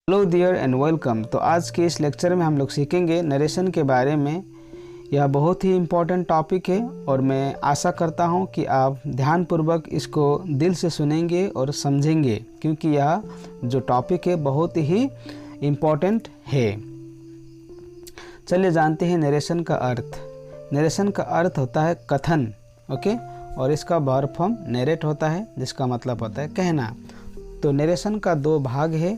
Hello dear and welcome. तो आज के इस लेक्चर में हम लोग सीखेंगे नरेशन के बारे में। यह बहुत ही इम्पोर्टेंट टॉपिक है और मैं आशा करता हूं कि आप ध्यानपूर्वक इसको दिल से सुनेंगे और समझेंगे, क्योंकि यह जो टॉपिक है बहुत ही इम्पोर्टेंट है। चलिए जानते हैं नरेशन का अर्थ। नरेशन का अर्थ होता है कथन, ओके, और इसका वर्ब फॉर्म नरेट होता है, जिसका मतलब होता है कहना। तो नरेशन का दो भाग है,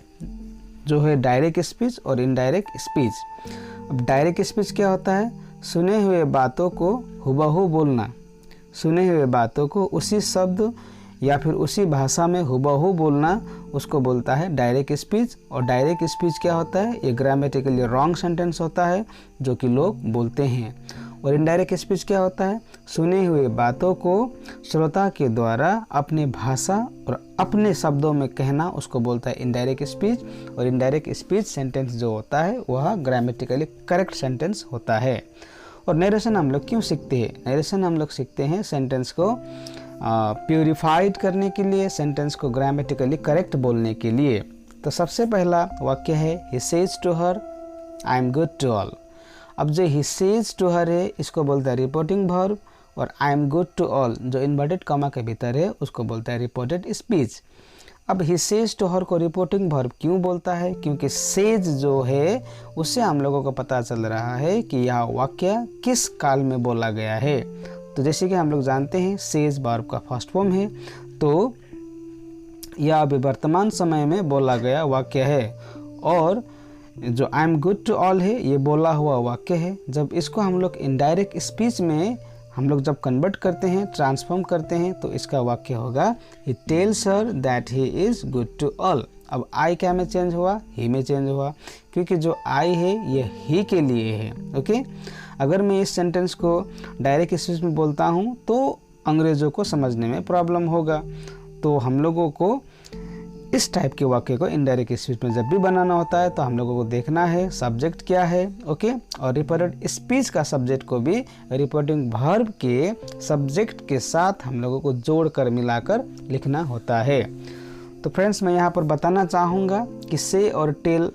जो है डायरेक्ट स्पीच और इनडायरेक्ट स्पीच। अब डायरेक्ट स्पीच क्या होता है? सुने हुए बातों को हुबहू बोलना। सुने हुए बातों को उसी शब्द या फिर उसी भाषा में हुबहू बोलना, उसको बोलता है डायरेक्ट स्पीच। और डायरेक्ट स्पीच क्या होता है? ये ग्रामेटिकली रॉन्ग सेंटेंस होता है जो कि लोग बोलते हैं। और इनडायरेक्ट स्पीच क्या होता है? सुने हुए बातों को श्रोता के द्वारा अपनी भाषा और अपने शब्दों में कहना, उसको बोलता है इनडायरेक्ट स्पीच। और इनडायरेक्ट स्पीच सेंटेंस जो होता है वह ग्रामेटिकली करेक्ट सेंटेंस होता है। और नरेशन हम लोग क्यों सीखते हैं? नरेशन हम लोग सीखते हैं सेंटेंस को प्योरीफाइड करने के लिए, सेंटेंस को ग्रामेटिकली करेक्ट बोलने के लिए। तो सबसे पहला वाक्य है he says to her I am good to all. अब जो ही सेज टू हर है, इसको बोलता है रिपोर्टिंग वर्ब, और I am good to all जो इन्वर्टेड कॉमा के भीतर है उसको बोलता है रिपोर्टेड स्पीच। अब ही सेज टू हर को रिपोर्टिंग वर्ब क्यों बोलता है? क्योंकि सेज जो है उससे हम लोगों को पता चल रहा है कि यह वाक्य किस काल में बोला गया है। तो जैसे कि हम लोग जानते हैं सेज वर्ब का फर्स्ट फॉर्म है, तो यह अभी वर्तमान समय में बोला गया वाक्य है। और जो I am good to all है ये बोला हुआ वाक्य है। जब इसको हम लोग इनडायरेक्ट स्पीच में हम लोग जब कन्वर्ट करते हैं, ट्रांसफॉर्म करते हैं, तो इसका वाक्य होगा he tells her that he is good to all. अब आई क्या में चेंज हुआ? ही में चेंज हुआ, क्योंकि जो आई है ये ही के लिए है, ओके। अगर मैं इस सेंटेंस को डायरेक्ट स्पीच में बोलता हूँ तो अंग्रेज़ों को समझने में प्रॉब्लम होगा। तो हम लोगों को इस टाइप के वाक्य को इनडायरेक्ट स्पीच में जब भी बनाना होता है तो हम लोगों को देखना है सब्जेक्ट क्या है, ओके। और रिपोर्टेड स्पीच का सब्जेक्ट को भी रिपोर्टिंग वर्ब के सब्जेक्ट के साथ हम लोगों को जोड़कर मिलाकर लिखना होता है। तो फ्रेंड्स, मैं यहाँ पर बताना चाहूँगा कि से और टेल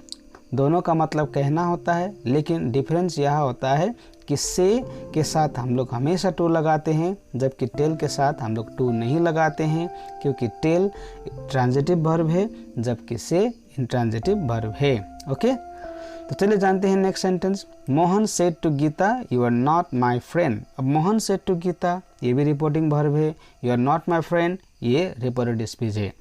दोनों का मतलब कहना होता है, लेकिन डिफरेंस यह होता है कि से के साथ हम लोग हमेशा टू लगाते हैं, जबकि टेल के साथ हम लोग टू नहीं लगाते हैं, क्योंकि टेल ट्रांजिटिव वर्ब है जबकि से इंट्रांजिटिव वर्ब है, ओके। तो चलिए जानते हैं next sentence. Mohan said to Gita you are not my friend. अब मोहन सेड टू गीता ये भी रिपोर्टिंग वर्ब है, you are not my friend ये रिपोर्टेड स्पीच है।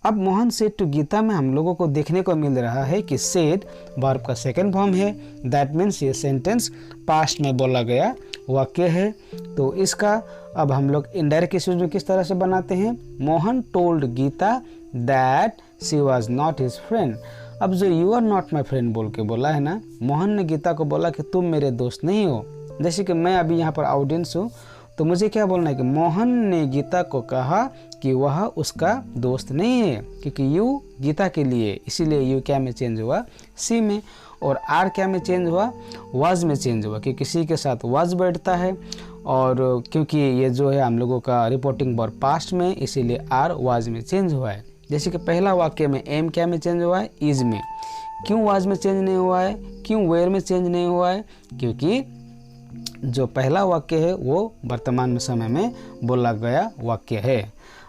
अब मोहन सेड टू गीता में हम लोगों को देखने को मिल रहा है कि सेड वर्ब का सेकंड फॉर्म है, दैट मीन्स ये सेंटेंस पास्ट में बोला गया वाक्य है। तो इसका अब हम लोग इनडायरेक्ट स्पीच में किस तरह से बनाते हैं? Mohan told Gita that she was not his friend. अब जो you are not my friend बोल के बोला है ना, मोहन ने गीता को बोला कि तुम मेरे दोस्त नहीं हो। जैसे कि मैं अभी यहाँ पर ऑडियंस हूँ, तो मुझे क्या बोलना है कि मोहन ने गीता को कहा कि वह उसका दोस्त नहीं है, क्योंकि यू गीता के लिए, इसीलिए यू क्या में चेंज हुआ? सी में। और आर क्या में चेंज हुआ? वाज में चेंज हुआ, क्योंकि सी के साथ वाज बैठता है। और क्योंकि ये जो है हम लोगों का रिपोर्टिंग वर्ब पास्ट में, इसीलिए आर वाज में चेंज हुआ है। जैसे कि पहला वाक्य में एम क्या में चेंज हुआ है? इज में। क्यों वाज में चेंज नहीं हुआ है? क्यों वेयर में चेंज नहीं हुआ है? क्योंकि जो पहला वाक्य है वो वर्तमान समय में बोला गया वाक्य है।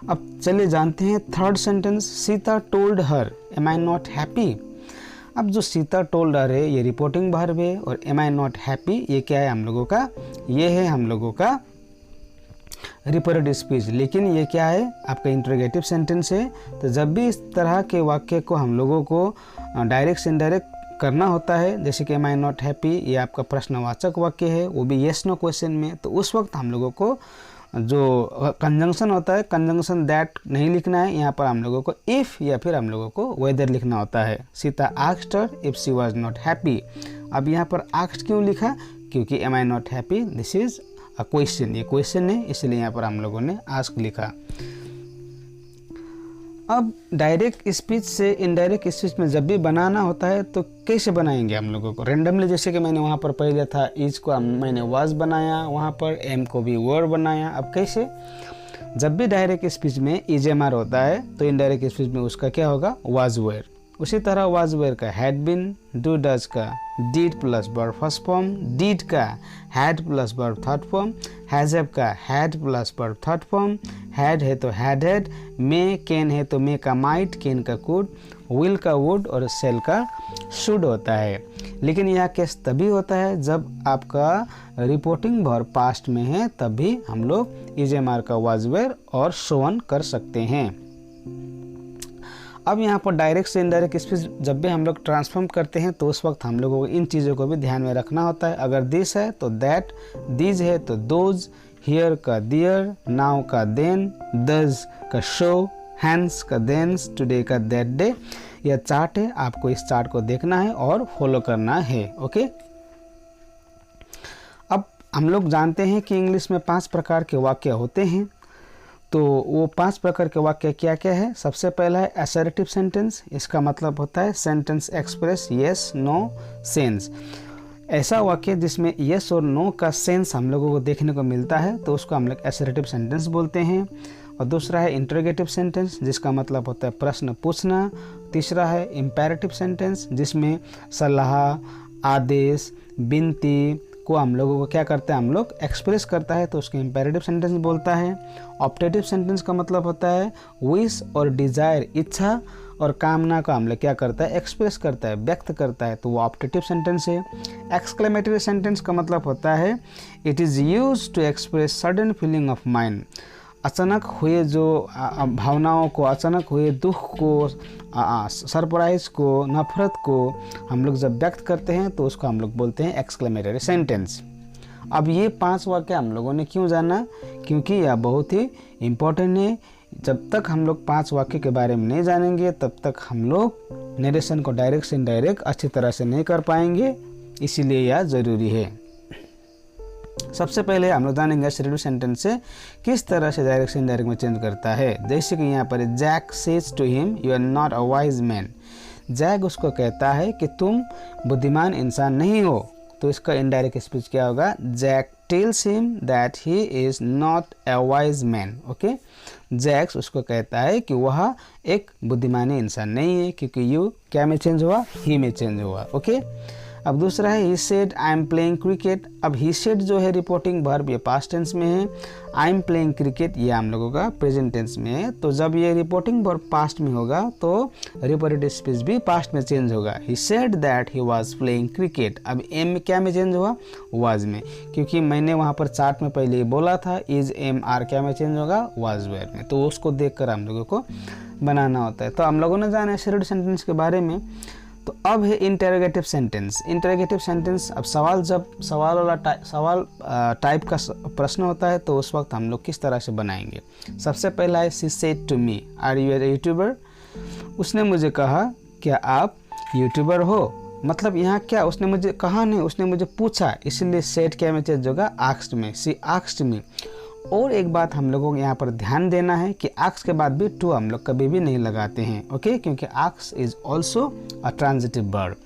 अब चलिए जानते हैं third sentence. Sita told her am I not happy. अब जो सीता टोल्ड हर है ये रिपोर्टिंग वर्ब है, और एम आई नॉट हैप्पी ये क्या है हम लोगों का? ये है हम लोगों का रिपोर्टेड स्पीच। लेकिन ये क्या है? आपका इंट्रोगेटिव सेंटेंस है। तो जब भी इस तरह के वाक्य को हम लोगों को डायरेक्ट से इनडायरेक्ट करना होता है, जैसे कि एम आई नॉट हैप्पी ये आपका प्रश्नवाचक वाक्य है, वो भी येस नो क्वेश्चन में, तो उस वक्त हम लोगों को जो कंजंक्शन होता है, कंजंक्शन दैट नहीं लिखना है, यहाँ पर हम लोगों को इफ़ या फिर हम लोगों को वेदर लिखना होता है। Sita asked her if she was not happy. अब यहाँ पर आस्क्ड क्यों लिखा? क्योंकि am I not happy this is a question, ये क्वेश्चन है, इसलिए यहाँ पर हम लोगों ने आस्क लिखा। अब डायरेक्ट स्पीच से इनडायरेक्ट स्पीच में जब भी बनाना होता है तो कैसे बनाएंगे हम लोगों को? रैंडमली, जैसे कि मैंने वहाँ पर पहले था इज को मैंने वाज बनाया, वहाँ पर एम को भी वर्ड बनाया। अब कैसे? जब भी डायरेक्ट स्पीच में इज एम आर होता है तो इनडायरेक्ट स्पीच में उसका क्या होगा? Was were. उसी तरह वाज वेयर का हैड बीन, डू डज का did plus verb first form, did का had plus verb third form, has have का had plus verb third form, had है तो हैड, मे कैन है तो मे का माइट, कैन का कुड, विल का वुड और शेल का शुड होता है। लेकिन यह केस तभी होता है जब आपका रिपोर्टिंग वर्ब पास्ट में है, तभी हम लोग इज एम आर का वाज वेयर और सो ऑन कर सकते हैं। अब यहाँ पर डायरेक्ट से इनडायरेक्ट स्पीच जब भी हम लोग ट्रांसफॉर्म करते हैं तो उस वक्त हम लोगों को इन चीज़ों को भी ध्यान में रखना होता है। अगर दिस है तो दैट, दीज है तो दोज, हियर का दियर, नाउ का देन, दज का शो, हैंस का देंस, टुडे का दैट डे। यह चार्ट है, आपको इस चार्ट को देखना है और फॉलो करना है। ओके, अब हम लोग जानते हैं कि इंग्लिश में 5 प्रकार के वाक्य होते हैं। तो वो 5 प्रकार के वाक्य क्या क्या है? सबसे पहला है असर्टिव सेंटेंस। इसका मतलब होता है sentence express yes no sense. ऐसा वाक्य जिसमें यस और नो का सेंस हम लोगों को देखने को मिलता है तो उसको हम लोग असर्टिव सेंटेंस बोलते हैं। और दूसरा है इंटरोगेटिव सेंटेंस, जिसका मतलब होता है प्रश्न पूछना। तीसरा है इम्पेरेटिव सेंटेंस, जिसमें सलाह, आदेश, विनती को हम लोगों को क्या करते हैं, हम लोग एक्सप्रेस करता है तो उसको इम्पेरेटिव सेंटेंस बोलता है। ऑप्टेटिव सेंटेंस का मतलब होता है विश और डिजायर, इच्छा और कामना को हम लोग क्या करता है, एक्सप्रेस करता है, व्यक्त करता है, तो वो ऑप्टेटिव सेंटेंस है। एक्सक्लेमेटरी सेंटेंस का मतलब होता है it is used to express sudden feeling of mind. अचानक हुए जो भावनाओं को, अचानक हुए दुख को, सरप्राइज को, नफरत को हम लोग जब व्यक्त करते हैं तो उसको हम लोग बोलते हैं एक्सक्लेमेटरी सेंटेंस। अब ये 5 वाक्य हम लोगों ने क्यों जाना? क्योंकि यह बहुत ही इम्पोर्टेंट है। जब तक हम लोग 5 वाक्य के बारे में नहीं जानेंगे तब तक हम लोग नरेशन को डायरेक्ट से इनडायरेक्ट अच्छी तरह से नहीं कर पाएंगे, इसीलिए यह ज़रूरी है। सबसे पहले हम लोग जानेंगे असर्टिव सेंटेंस से किस तरह से डायरेक्ट से इनडायरेक्ट में चेंज करता है। जैसे कि यहाँ पर Jack says to him you are not a wise man. Jack उसको कहता है कि तुम बुद्धिमान इंसान नहीं हो, तो इसका इनडायरेक्ट स्पीच क्या होगा? Jack tells him that he is not a wise man. Okay, Jack's उसको कहता है कि वह एक बुद्धिमानी इंसान नहीं है, क्योंकि यू क्या में चेंज हुआ? ही में चेंज हुआ। ओके, अब दूसरा है he said I am playing cricket. अब ही सेड जो है रिपोर्टिंग वर्ब ये पास्ट टेंस में है, आई एम प्लेइंग क्रिकेट ये हम लोगों का प्रेजेंट टेंस में है। तो जब ये रिपोर्टिंग वर्ब पास्ट में होगा तो रिपोर्टेड स्पीच भी पास्ट में चेंज होगा। He said that he was playing cricket. अब एम में क्या में चेंज हुआ? वाज में, क्योंकि मैंने वहाँ पर चार्ट में पहले ही बोला था इज एम आर क्या में चेंज होगा? वाज वेयर में। तो उसको देख कर हम लोगों को बनाना होता है। तो हम लोगों ने जाना असर्टिव सेंटेंस के बारे में। तो अब है इंटरोगेटिव सेंटेंस। इंटरोगेटिव सेंटेंस, अब सवाल वाला टाइप का प्रश्न होता है तो उस वक्त हम लोग किस तरह से बनाएंगे। सबसे पहला है she said to me are you a YouTuber. उसने मुझे कहा क्या आप यूट्यूबर हो। मतलब यहाँ क्या, उसने मुझे कहा नहीं, उसने मुझे पूछा, इसलिए सेड क्या में चेंज होगा? आस्क्ड में। She asked me. और एक बात हम लोगों को यहाँ पर ध्यान देना है कि आक्स के बाद भी टू हम लोग कभी भी नहीं लगाते हैं। ओके, क्योंकि asks is also a transitive verb.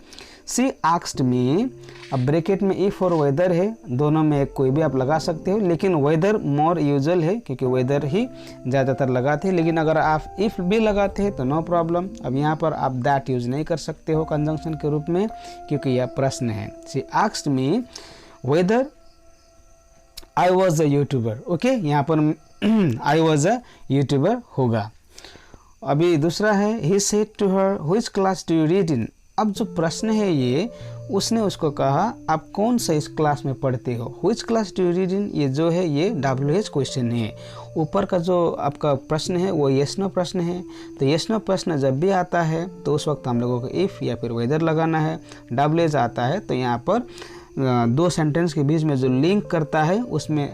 She आक्स्ड मी, अब ब्रैकेट में इफ और वेदर है, दोनों में एक कोई भी आप लगा सकते हो, लेकिन वेदर मोर यूजुअल है क्योंकि वेदर ही ज़्यादातर लगाते हैं। लेकिन अगर आप इफ भी लगाते हैं तो नो प्रॉब्लम। अब यहाँ पर आप दैट यूज नहीं कर सकते हो कंजंक्शन के रूप में, क्योंकि यह प्रश्न है। सी आक्स्ड me whether I was a YouTuber. Okay, यहाँ पर आई वॉज अ यूट्यूबर होगा। अभी दूसरा है he said to her which class do you read in. अब जो प्रश्न है ये, उसने उसको कहा आप कौन सा इस क्लास में पढ़ते हो। Which class do you read इन, ये जो है ये WH क्वेश्चन है। ऊपर का जो आपका प्रश्न है वो येस नो प्रश्न है। तो येस नो प्रश्न जब भी आता है तो उस वक्त हम लोगों को इफ़ या फिर वेदर लगाना है। WH आता है तो यहाँ पर 2 सेंटेंस के बीच में जो लिंक करता है उसमें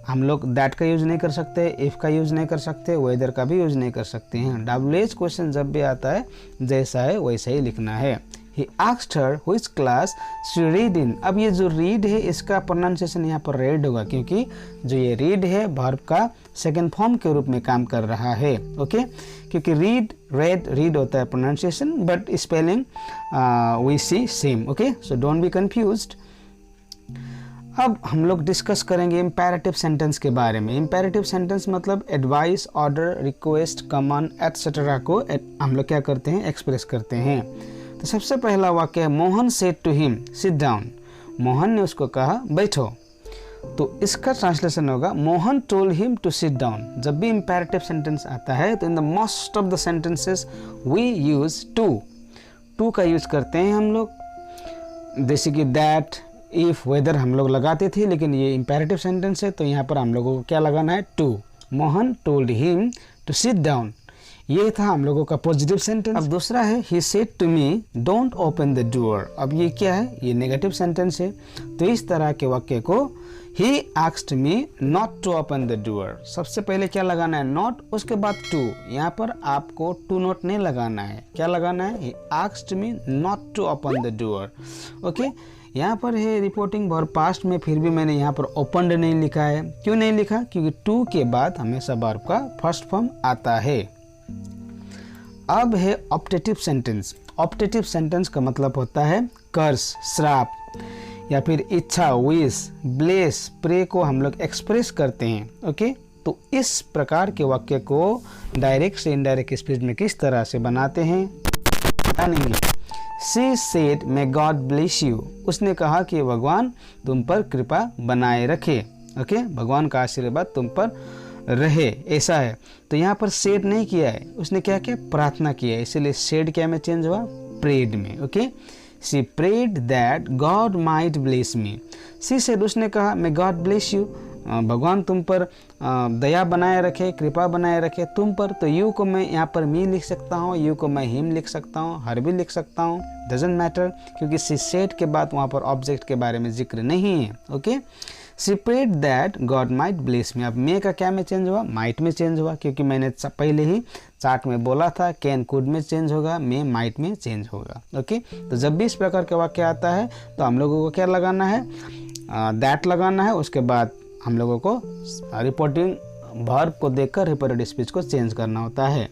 हम लोग दैट का यूज़ नहीं कर सकते, इफ़ का यूज़ नहीं कर सकते, वेदर का भी यूज़ नहीं कर सकते हैं। WH क्वेश्चन जब भी आता है जैसा है वैसा ही लिखना है। He asked her which class she read in। अब ये जो read है इसका प्रोनाउंसिएशन यहाँ पर read होगा, क्योंकि जो ये read है वर्ब का सेकेंड फॉर्म के रूप में काम कर रहा है। ओके, क्योंकि read, read, read होता है pronunciation, but spelling we see same। Okay, so don't be confused। अब हम लोग डिस्कस करेंगे इम्पेरेटिव सेंटेंस के बारे में। इम्पेरेटिव सेंटेंस मतलब advice, order, request, command etcetera को हम लोग क्या करते हैं, एक्सप्रेस करते हैं। तो सबसे पहला वाक्य है Mohan said to him sit down. Mohan ने उसको कहा बैठो। तो इसका ट्रांसलेशन होगा Mohan told him to sit down. जब भी इम्पेरेटिव सेंटेंस आता है तो in the most of the sentences we use to का यूज करते हैं हम लोग, जैसे कि दैट, इफ, वेदर हम लोग लगाते थे, लेकिन ये इम्पेरेटिव सेंटेंस है तो यहाँ पर हम लोगों को क्या लगाना है, to. Mohan told him to sit down, ये था हम लोगों का पॉजिटिव सेंटेंस। अब दूसरा है he said to me don't open the door. अब ये क्या है, ये नेगेटिव सेंटेंस है। तो इस तरह के वाक्य को he asked me not to open the door, सबसे पहले क्या लगाना है, नॉट, उसके बाद टू। यहाँ पर आपको टू नॉट नहीं लगाना है, क्या लगाना है, he asked me not to open the door. Okay, यहाँ पर है रिपोर्टिंग वर्ब पास्ट में, फिर भी मैंने यहाँ पर ओपनड नहीं लिखा है। क्यों नहीं लिखा, क्योंकि टू के बाद हमेशा वर्ब का फर्स्ट फॉर्म आता है। अब है ऑप्टेटिव सेंटेंस। ऑप्टेटिव सेंटेंस का मतलब होता है कर्स, श्राप, या फिर इच्छा, विश, ब्लेस, प्रे को हम लोग एक्सप्रेस करते हैं। ओके, तो इस प्रकार के वाक्य को डायरेक्ट से इनडायरेक्ट स्पीच में किस तरह से बनाते हैं जानेंगे। She said may God bless you। उसने कहा कि भगवान तुम पर कृपा बनाए रखे। ओके, भगवान का आशीर्वाद तुम पर रहे, ऐसा है। तो यहाँ पर सेड नहीं किया है, उसने क्या किया, प्रार्थना किया है, इसीलिए सेड क्या में चेंज हुआ, प्रेड में। Okay, she prayed that God might bless me. She said, उसने कहा may God bless you, भगवान तुम पर दया बनाए रखे, कृपा बनाए रखे तुम पर। तो यू को मैं यहाँ पर मी लिख सकता हूँ, यू को मैं हिम लिख सकता हूँ, हर भी लिख सकता हूँ, डजेंट मैटर, क्योंकि शी सेड के बाद वहाँ पर ऑब्जेक्ट के बारे में जिक्र नहीं है। Okay, she prayed that God might bless me. अब मे का क्या में चेंज हुआ, माइट में चेंज हुआ, क्योंकि मैंने पहले ही चार्ट में बोला था कैन कुड में चेंज होगा, मे माइट में चेंज होगा। ओके, तो जब भी इस प्रकार का वाक्य आता है तो हम लोगों को क्या लगाना है, दैट लगाना है। उसके बाद हम लोगों को रिपोर्टिंग वर्ब को देखकर रिपोर्टेड स्पीच को चेंज करना होता है।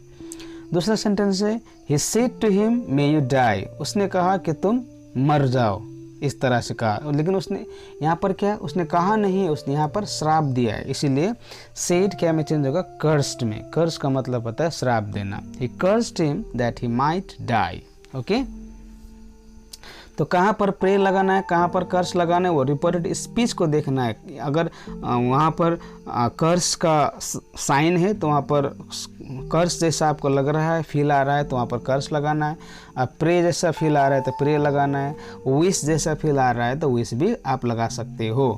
दूसरा सेंटेंस है he said to him may you die. उसने कहा कि तुम मर जाओ, इस तरह से कहा, लेकिन उसने यहाँ पर क्या, उसने कहा नहीं है, उसने यहाँ पर श्राप दिया है, इसीलिए सेड क्या में चेंज होगा, कर्स्ड में। कर्स का मतलब होता है श्राप देना। He cursed him that he might die. Okay, तो कहाँ पर प्रे लगाना है, कहाँ पर कर्स लगाना है, वो रिपोर्टेड स्पीच को देखना है। अगर वहाँ पर कर्स का साइन है तो वहाँ पर कर्स जैसा आपको लग रहा है, फील आ रहा है, तो वहाँ पर कर्स लगाना है। अब प्रे जैसा फील आ रहा है तो प्रे लगाना है। विश जैसा फील आ रहा है तो विश भी आप लगा सकते हो।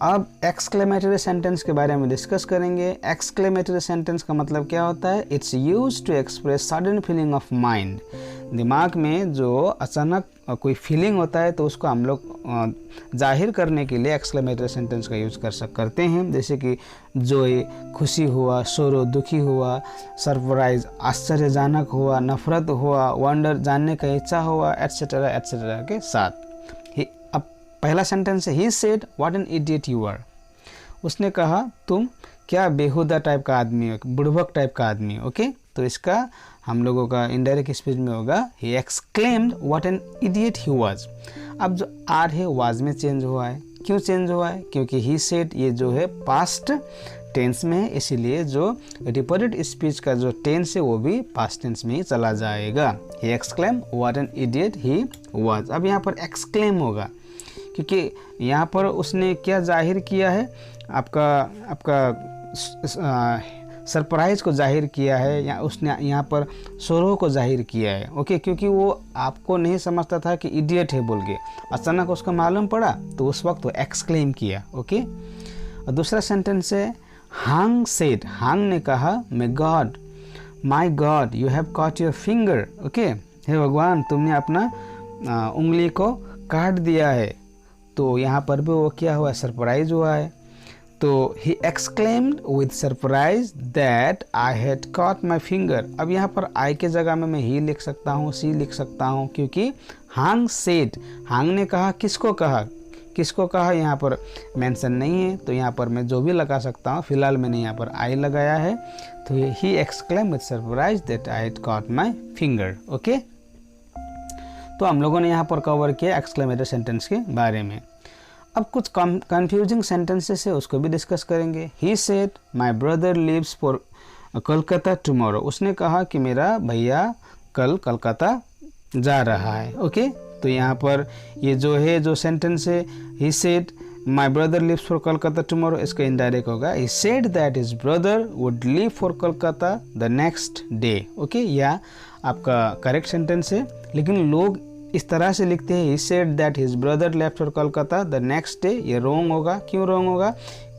अब एक्सक्लेमेटरी सेंटेंस के बारे में डिस्कस करेंगे। एक्सक्लेमेटरी सेंटेंस का मतलब क्या होता है, it's use to express sudden feeling of mind. दिमाग में जो अचानक कोई फीलिंग होता है तो उसको हम लोग जाहिर करने के लिए एक्सक्लेमेटरी सेंटेंस का यूज करते हैं। जैसे कि जोय, खुशी हुआ, सोरो, दुखी हुआ, सरप्राइज, आश्चर्यजनक हुआ, नफरत हुआ, वंडर, जानने का इच्छा हुआ, एटसेट्रा एटसेट्रा के साथ। अब पहला सेंटेंस है he said what an idiot you are. उसने कहा तुम क्या बेहुदा टाइप का आदमी हो, बुड़बक टाइप का आदमी हो। ओके, तो इसका हम लोगों का इनडायरेक्ट स्पीच में होगा he exclaimed what an idiot he was. अब जो आर है वाज में चेंज हुआ है। क्यों चेंज हुआ है, क्योंकि ही सेड ये जो है पास्ट टेंस में है, इसीलिए जो रिपोर्टेड स्पीच का जो टेंस है वो भी पास्ट टेंस में ही चला जाएगा। He exclaim what an idiot he was. अब यहाँ पर एक्सक्लेम होगा क्योंकि यहाँ पर उसने क्या जाहिर किया है, आपका सरप्राइज को जाहिर किया है, या उसने यहाँ पर सोरो को जाहिर किया है। ओके, क्योंकि वो आपको नहीं समझता था कि इडियट है बोल के, अचानक उसको मालूम पड़ा तो उस वक्त वो एक्सक्लेम किया। ओके, और दूसरा सेंटेंस है हांग सेड। हांग ने कहा my god, my god you have caught your finger. Okay, हे भगवान तुमने अपना उंगली को काट दिया है। तो यहाँ पर भी वो क्या हुआ, सरप्राइज हुआ है। तो he exclaimed with surprise that I had caught my finger. अब यहाँ पर आई के जगह में मैं ही लिख सकता हूँ, सी लिख सकता हूँ, क्योंकि हांग सेड, हांग ने कहा, किसको कहा, किसको कहा यहाँ पर मेंशन नहीं है, तो यहाँ पर मैं जो भी लगा सकता हूँ। फिलहाल मैंने यहाँ पर आई लगाया है, तो he exclaimed with surprise that I had caught my finger. Okay, तो हम लोगों ने यहाँ पर कवर किया एक्सक्लेमेटरी सेंटेंस के बारे में। अब कुछ कंफ्यूजिंग सेंटेंसेस है, उसको भी डिस्कस करेंगे। He said my brother lives for Kolkata tomorrow. उसने कहा कि मेरा भैया कल कलकत्ता जा रहा है। ओके, तो यहाँ पर ये जो सेंटेंस है, he said my brother lives for Kolkata tomorrow, इसका इनडायरेक्ट होगा he said that his brother would leave for Kolkata the next day. Okay, या आपका करेक्ट सेंटेंस है, लेकिन लोग इस तरह से लिखते हैं ही said that his brother left for Kolkata the next day. ये रॉन्ग होगा। क्यों रॉन्ग होगा?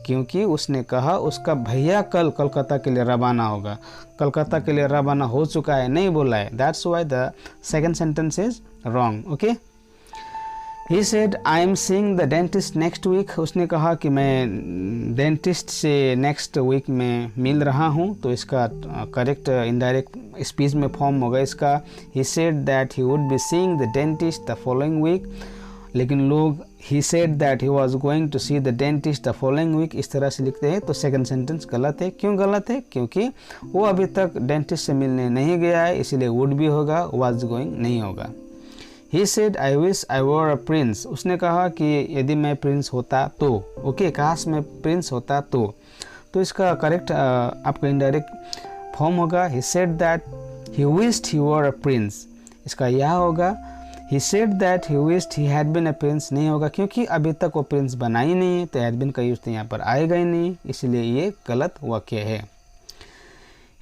क्योंकि उसने कहा उसका भैया कल कोलकाता के लिए रवाना होगा। कोलकाता के लिए रवाना हो चुका है, नहीं बोला है। That's why the second sentence is wrong. Okay, he said I am seeing the dentist next week. उसने कहा कि मैं डेंटिस्ट से नेक्स्ट वीक में मिल रहा हूँ, तो इसका करेक्ट इनडायरेक्ट स्पीच में फॉर्म होगा इसका he said that he would be seeing the dentist the following week. लेकिन लोग he said that he was going to see the dentist the following week इस तरह से लिखते हैं, तो सेकंड सेंटेंस गलत है। क्यों गलत है? क्योंकि वो अभी तक डेंटिस्ट से मिलने नहीं गया है, इसीलिए वुड भी होगा, वॉज गोइंग नहीं होगा। He said I wish I were a Prince. उसने कहा कि यदि मैं प्रिंस होता तो, ओके, काश मैं प्रिंस होता तो इसका करेक्ट आपका इनडायरेक्ट फॉर्म होगा he said that he wished he were a prince. इसका यह होगा he said that he wished he had been a prince, नहीं होगा क्योंकि अभी तक वो प्रिंस बना ही नहीं है, तो हैड बीन का यूज तो यहाँ पर आएगा ही नहीं, इसलिए ये गलत वाक्य है।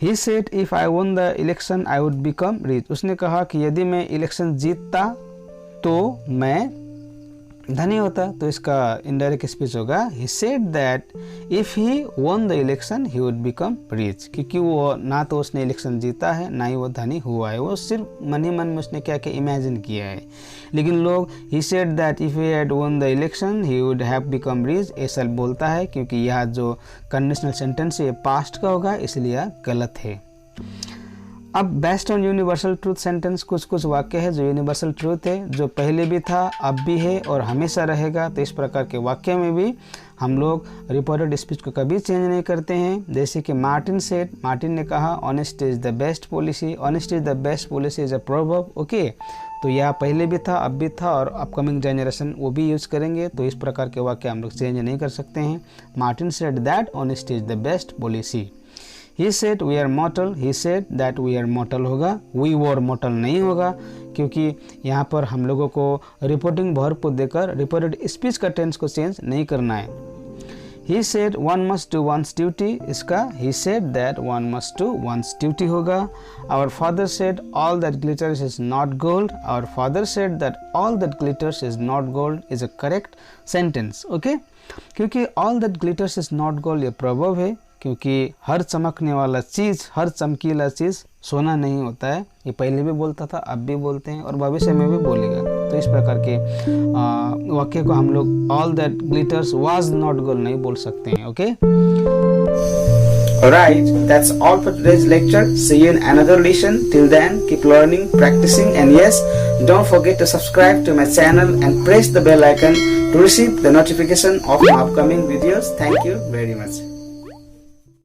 He said if I won the election I would become rich. उसने कहा कि यदि मैं इलेक्शन जीतता तो मैं धनी होता, तो इसका इनडायरेक्ट स्पीच होगा he said that if he won the election he would become rich, क्योंकि वो ना तो उसने इलेक्शन जीता है ना ही वो धनी हुआ है, वो सिर्फ मन ही मन में उसने क्या क्या इमेजिन किया है। लेकिन लोग he said that if he had won the election he would have become rich ऐसा बोलता है, क्योंकि यह जो कंडीशनल सेंटेंस है पास्ट का होगा, इसलिए यह गलत है। अब based on universal truth sentence कुछ वाक्य है जो यूनिवर्सल ट्रूथ है, जो पहले भी था, अब भी है और हमेशा रहेगा। तो इस प्रकार के वाक्य में भी हम लोग रिपोर्टेड स्पीच को कभी चेंज नहीं करते हैं। जैसे कि मार्टिन सेड, मार्टिन ने कहा honesty is the best policy, honesty is the best policy is a proverb. Okay, तो यह पहले भी था, अब भी था और अपकमिंग जनरेशन वो भी यूज करेंगे। तो इस प्रकार के वाक्य हम लोग चेंज नहीं कर सकते हैं। Martin said that honesty is the best policy. He said we are mortal, he said that we are mortal होगा, we were mortal नहीं होगा, क्योंकि यहाँ पर हम लोगों को रिपोर्टिंग वर्ब को देकर रिपोर्टेड स्पीच का टेंस को चेंज नहीं करना है। He said one must do one's duty, इसका he said that one must do one's duty होगा। Our father said all that glitters is not gold, our father said that all that glitters is not gold is a correct sentence। okay? क्योंकि all that glitters is not gold ये proverb है, क्योंकि हर चमकने वाला चीज़, हर चमकीला चीज़ सोना नहीं होता है। ये पहले भी बोलता था, अब भी बोलते हैं और भविष्य में भी बोलेगा। तो इस प्रकार के वाक्य को हम लोग all that glitters was not gold नहीं बोल सकते हैं। Okay, Alright, that's all for today's lecture. See you in another lesson. Till then, keep learning, practicing, and yes, don't forget to subscribe to my channel and press the bell icon to receive the notification of my upcoming videos. Thank you very much.